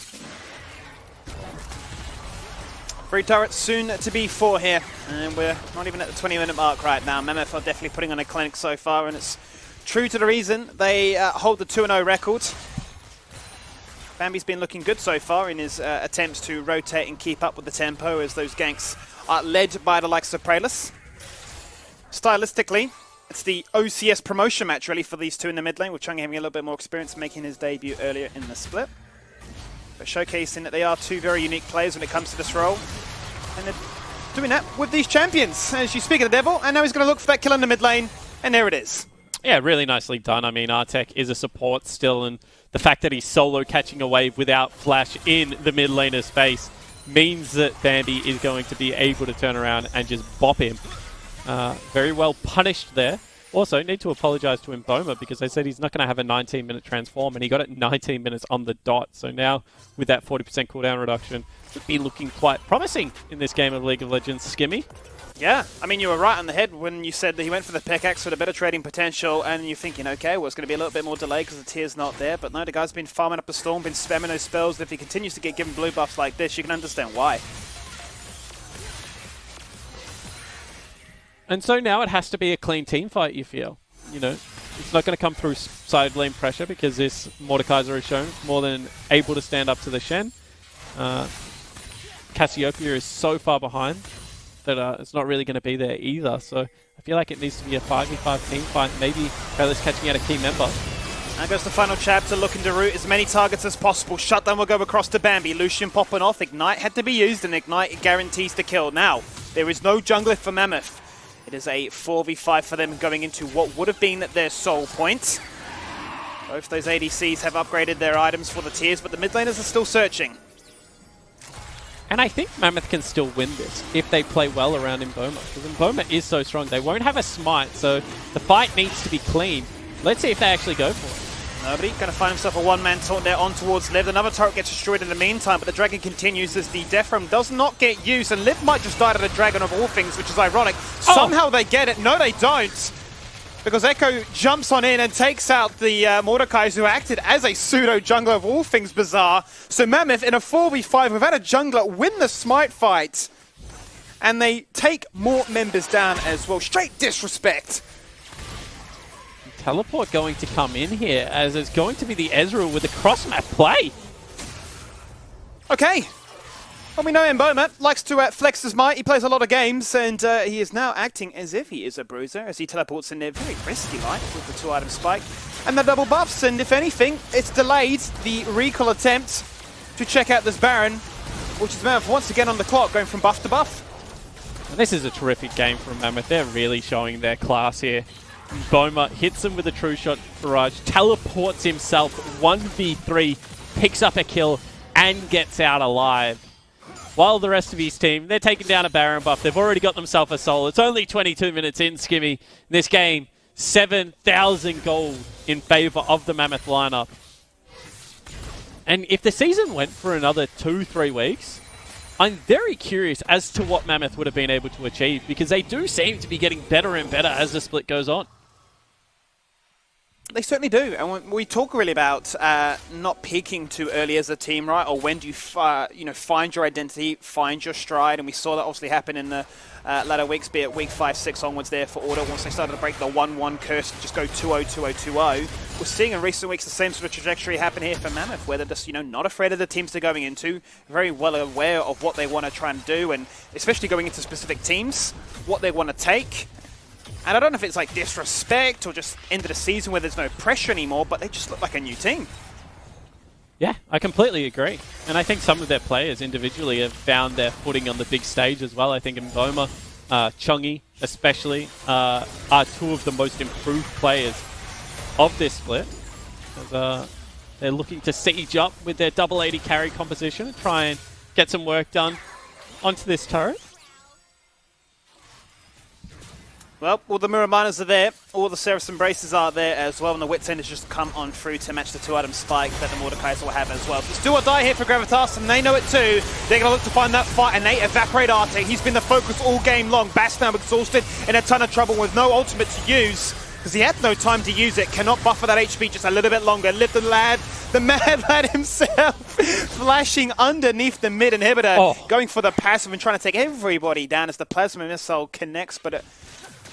3 turrets soon to be 4 here, and we're not even at the 20-minute mark right now. Mammoth are definitely putting on a clinic so far, and it's true to the reason they hold the 2-0 record. Bambi's been looking good so far in his attempts to rotate and keep up with the tempo as those ganks are led by the likes of Praelis. Stylistically, it's the OCS promotion match really for these two in the mid lane, with Chang'e having a little bit more experience making his debut earlier in the split. But showcasing that they are two very unique players when it comes to this role. And they're doing that with these champions. As you speak of the devil, and now he's going to look for that kill in the mid lane, and there it is. Yeah, really nicely done. I mean, Artek is a support still, and the fact that he's solo catching a wave without flash in the mid laner's face means that Bambi is going to be able to turn around and just bop him. Very well punished there. Also, need to apologize to Mboma because they said he's not going to have a 19-minute transform, and he got it 19 minutes on the dot. So now, with that 40% cooldown reduction, should be looking quite promising in this game of League of Legends. Skimmy? Yeah, I mean, you were right on the head when you said that he went for the pickaxe with a better trading potential, and you're thinking, okay, well, it's going to be a little bit more delay because the tier's not there. But no, the guy's been farming up the storm, been spamming those spells. If he continues to get given blue buffs like this, you can understand why. And so now it has to be a clean team fight, you feel. You know, it's not going to come through side lane pressure because this Mordekaiser has shown more than able to stand up to the Shen. Cassiopeia is so far behind that it's not really going to be there either. So I feel like it needs to be a 5v5 team fight. Maybe Kratos catching out a key member. Now goes the final chapter, looking to root as many targets as possible. Shutdown will go across to Bambi. Lucian popping off. Ignite had to be used, and Ignite guarantees the kill. Now, there is no jungler for Mammoth. It is a 4v5 for them going into what would have been their soul point. Both those ADCs have upgraded their items for the tiers, but the mid laners are still searching. And I think Mammoth can still win this if they play well around Mboma, because Mboma is so strong. They won't have a smite, so the fight needs to be clean. Let's see if they actually go for it. Nobody going to find himself a one-man taunt there on towards Liv. Another turret gets destroyed in the meantime, but the Dragon continues as the Death Ram does not get used, and Liv might just die to the Dragon of all things, which is ironic. Somehow they get it. No, they don't. Because Echo jumps on in and takes out the Mordekais, who acted as a pseudo-jungler of all things bizarre. So Mammoth, in a 4v5, without a jungler, win the smite fight. And they take more members down as well. Straight disrespect. Teleport going to come in here, as it's going to be the Ezreal with a cross-map play. Okay. Well, we know Mboma likes to flex his might. He plays a lot of games, and he is now acting as if he is a bruiser, as he teleports in there very risky-like with the 2-item spike. And the double buffs, and if anything, it's delayed the recall attempt to check out this Baron, which is Mammoth once again on the clock, going from buff to buff. And this is a terrific game from Mammoth. They're really showing their class here. Mboma hits him with a true shot barrage, teleports himself 1v3, picks up a kill, and gets out alive. While the rest of his team, they're taking down a Baron buff. They've already got themselves a soul. It's only 22 minutes in, Skimmy. This game, 7,000 gold in favor of the Mammoth lineup. And if the season went for another 2-3 weeks, I'm very curious as to what Mammoth would have been able to achieve, because they do seem to be getting better and better as the split goes on. They certainly do, and we talk really about not peaking too early as a team, right? Or when do you, find your identity, find your stride, and we saw that obviously happen in the latter weeks, be it week 5, 6 onwards there for Order, once they started to break the 1-1 curse and just go 2-0, 2-0, 2-0. We're seeing in recent weeks the same sort of trajectory happen here for Mammoth, where they're just, not afraid of the teams they're going into, very well aware of what they want to try and do, and especially going into specific teams, what they want to take. And I don't know if it's like disrespect or just end of the season where there's no pressure anymore, but they just look like a new team. Yeah, I completely agree. And I think some of their players individually have found their footing on the big stage as well. I think Mboma, Chungi especially, are two of the most improved players of this split. As, they're looking to siege up with their double 80 carry composition and try and get some work done onto this turret. Well, all the Mirror Miners are there, all the Seraph's Embraces are there as well, and the Wit's End has just come on through to match the 2-item spike that the Mordekais will have as well. So it's do or die here for Gravitas, and they know it too. They're going to look to find that fight, and they evaporate Arte. He's been the focus all game long. Bass now exhausted, in a ton of trouble with no ultimate to use, because he had no time to use it. Cannot buffer that HP just a little bit longer. Live the lad, the mad lad himself, flashing underneath the mid inhibitor, going for the passive and trying to take everybody down as the Plasma Missile connects, but it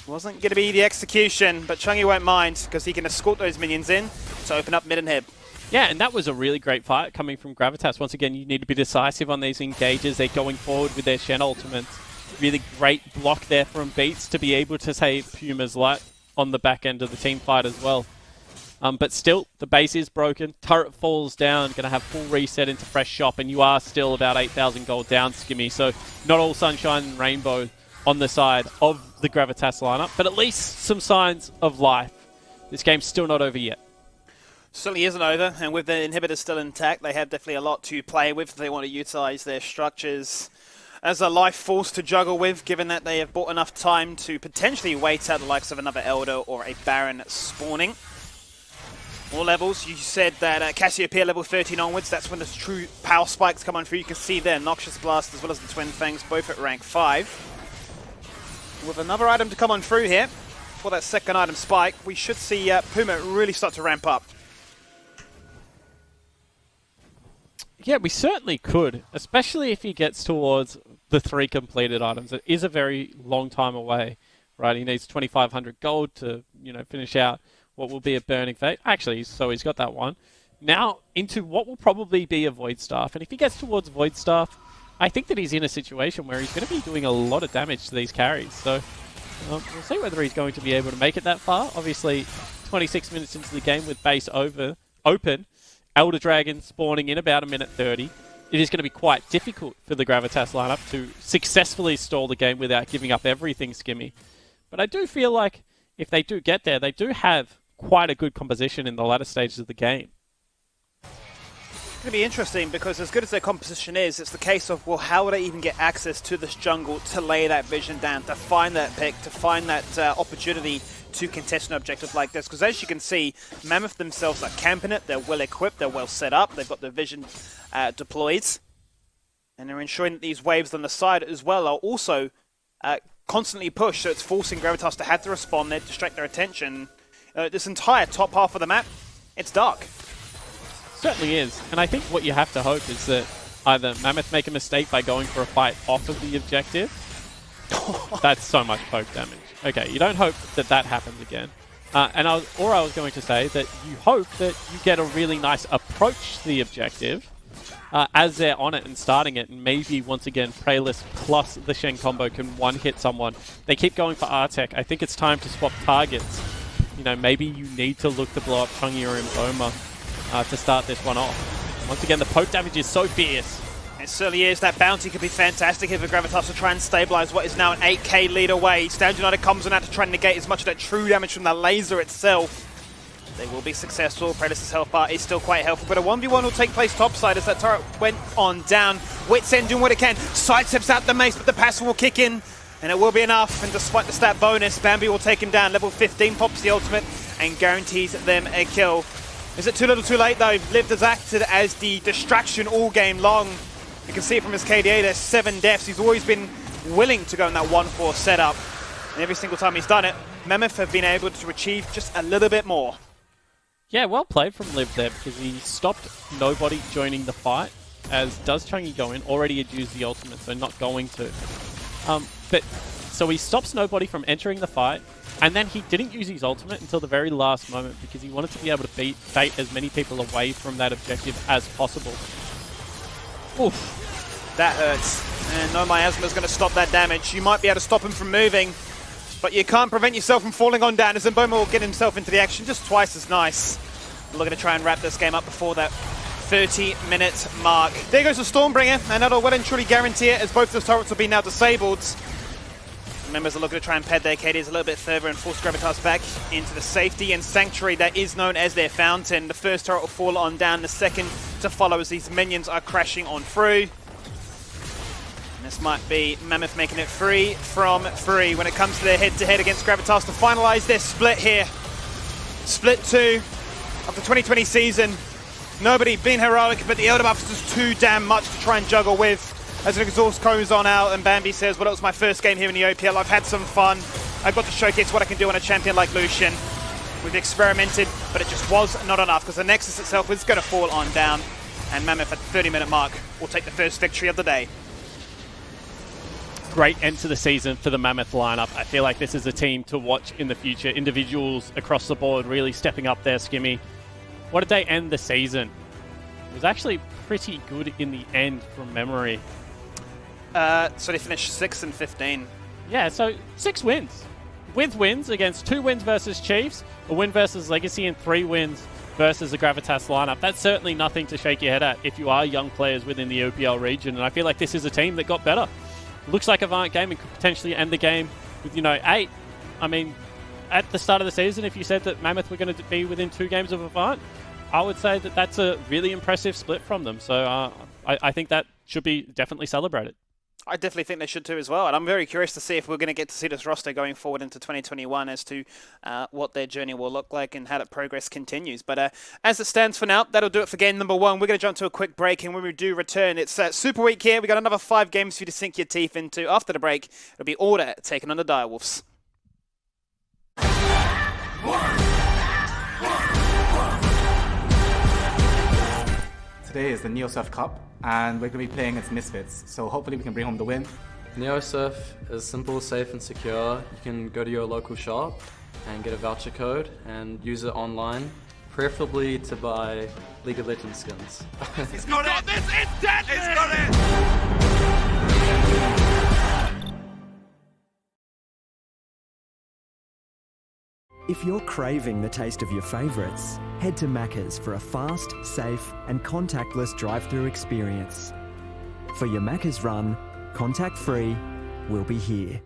wasn't going to be the execution, but Chungi won't mind because he can escort those minions in to open up mid and hib. Yeah, and that was a really great fight coming from Gravitas. Once again, you need to be decisive on these engages. They're going forward with their Shen ultimates. Really great block there from Beats to be able to save Puma's life on the back end of the team fight as well. But still, the base is broken. Turret falls down, going to have full reset into fresh shop, and you are still about 8,000 gold down, Skimmy. So not all sunshine and rainbow on the side of the Gravitas lineup, but at least some signs of life. This game's still not over yet. Certainly isn't over, and with the inhibitors still intact, they have definitely a lot to play with. They want to utilize their structures as a life force to juggle with, given that they have bought enough time to potentially wait out the likes of another Elder or a Baron spawning. All levels, you said that Cassiopeia level 13 onwards, that's when the true power spikes come on through. You can see there, Noxious Blast as well as the Twin Fangs, both at rank 5. With another item to come on through here for that second item spike, we should see Puma really start to ramp up. Yeah, we certainly could, especially if he gets towards the 3 completed items. It is a very long time away, right? He needs 2,500 gold to, finish out what will be a Burning Fate. Actually, so he's got that one. Now into what will probably be a Void Staff. And if he gets towards Void Staff, I think that he's in a situation where he's going to be doing a lot of damage to these carries. So we'll see whether he's going to be able to make it that far. Obviously, 26 minutes into the game with base open, Elder Dragon spawning in about 1:30. It is going to be quite difficult for the Gravitas lineup to successfully stall the game without giving up everything, Skimmy. But I do feel like if they do get there, they do have quite a good composition in the latter stages of the game. It's going to be interesting because as good as their composition is, it's the case of, well, how would I even get access to this jungle to lay that vision down, to find that pick, to find that opportunity to contest an objective like this? Because as you can see, Mammoth themselves are camping it, they're well equipped, they're well set up, they've got their vision deployed, and they're ensuring that these waves on the side as well are also constantly pushed, so it's forcing Gravitas to have to respond there, distract their attention. This entire top half of the map, it's dark. Certainly is, and I think what you have to hope is that either Mammoth make a mistake by going for a fight off of the objective. That's so much poke damage. Okay, you don't hope that that happens again. I was going to say that you hope that you get a really nice approach to the objective as they're on it and starting it, and maybe once again Prayless plus the Shen combo can one-hit someone. They keep going for Artek. I think it's time to swap targets. You know, maybe you need to look to blow up Chungi or Imboma to start this one off. Once again, the poke damage is so fierce. It certainly is. That bounty could be fantastic here for Gravitas to try and stabilize what is now an 8k lead away. Stand United comes on out to try and negate as much of that true damage from the laser itself. They will be successful. Predator's health bar is still quite helpful, but a 1v1 will take place topside as that turret went on down. Wits End doing what it can. Sidesteps out the mace, but the passive will kick in, and it will be enough. And despite the stat bonus, Bambi will take him down. Level 15 pops the ultimate and guarantees them a kill. Is it too little too late though? Liv has acted as the distraction all game long. You can see it from his KDA, there's 7 deaths. He's always been willing to go in that 1-4 setup. And every single time he's done it, Mammoth have been able to achieve just a little bit more. Yeah, well played from Liv there, because he stopped nobody joining the fight, as does Chungi go in. Already had used the ultimate, so not going to. So he stops nobody from entering the fight, and then he didn't use his ultimate until the very last moment, because he wanted to be able to bait as many people away from that objective as possible. Oof, that hurts. And no miasma is going to stop that damage. You might be able to stop him from moving, but you can't prevent yourself from falling on down, as Imboma will get himself into the action just twice as nice. Looking to try and wrap this game up before that 30-minute mark. There goes the Stormbringer, and that'll well and truly guarantee it, as both those turrets will be now disabled. Members are looking to try and pad their KDs a little bit further and force Gravitas back into the safety and sanctuary that is known as their fountain. The first turret will fall on down, the second to follow as these minions are crashing on through. And this might be Mammoth making it 3 from 3 when it comes to their head-to-head against Gravitas to finalize their split here. Split 2 of the 2020 season. Nobody being heroic, but the Elder Buff is just too damn much to try and juggle with. As an exhaust goes on out, and Bambi says, well, it was my first game here in the OPL. I've had some fun. I've got to showcase what I can do on a champion like Lucian. We've experimented, but it just was not enough, because the Nexus itself is going to fall on down. And Mammoth at the 30-minute mark will take the first victory of the day. Great end to the season for the Mammoth lineup. I feel like this is a team to watch in the future. Individuals across the board really stepping up their skimmy. What did they end the season? It was actually pretty good in the end from memory. So they finished 6 and 15. Yeah, so 6 wins. With wins against 2 wins versus Chiefs, a win versus Legacy, and 3 wins versus the Gravitas lineup. That's certainly nothing to shake your head at if you are young players within the OPL region, and I feel like this is a team that got better. Looks like Avant Gaming could potentially end the game with, 8. I mean, at the start of the season, if you said that Mammoth were going to be within 2 games of Avant, I would say that that's a really impressive split from them. So I think that should be definitely celebrated. I definitely think they should too as well, and I'm very curious to see if we're going to get to see this roster going forward into 2021 as to what their journey will look like and how that progress continues. But as it stands for now, that'll do it for game number 1. We're going to jump to a quick break, and when we do return, it's Super Week here. We've got another 5 games for you to sink your teeth into. After the break, it'll be Order taking on the Direwolves. Today is the NeoSurf Cup, and we're going to be playing against Misfits, so hopefully we can bring home the win. NeoSurf is simple, safe and secure. You can go to your local shop and get a voucher code and use it online, preferably to buy League of Legends skins. He's got it! This is deadly! He's got it! If you're craving the taste of your favourites, head to Macca's for a fast, safe and contactless drive-through experience. For your Macca's run, contact-free, we'll be here.